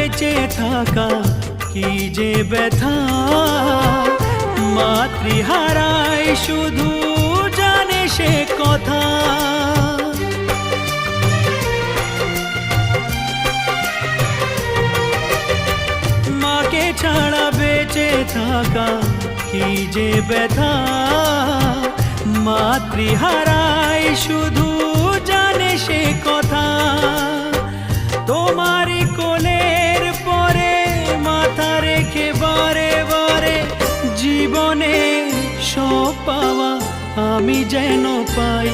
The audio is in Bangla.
বেঁচে থাকা কি যে ব্যথা, মাতৃহারায় শুধু জানে সে কথা। মাকে ছাড়া বেঁচে থাকা কি যে ব্যথা, মাতৃহারায় শুধু জানে সে কথা। তোমারই কোলের পরে মাথা রেখে বারে বারে জীবনে সব পাওয়া আমি যেন পাই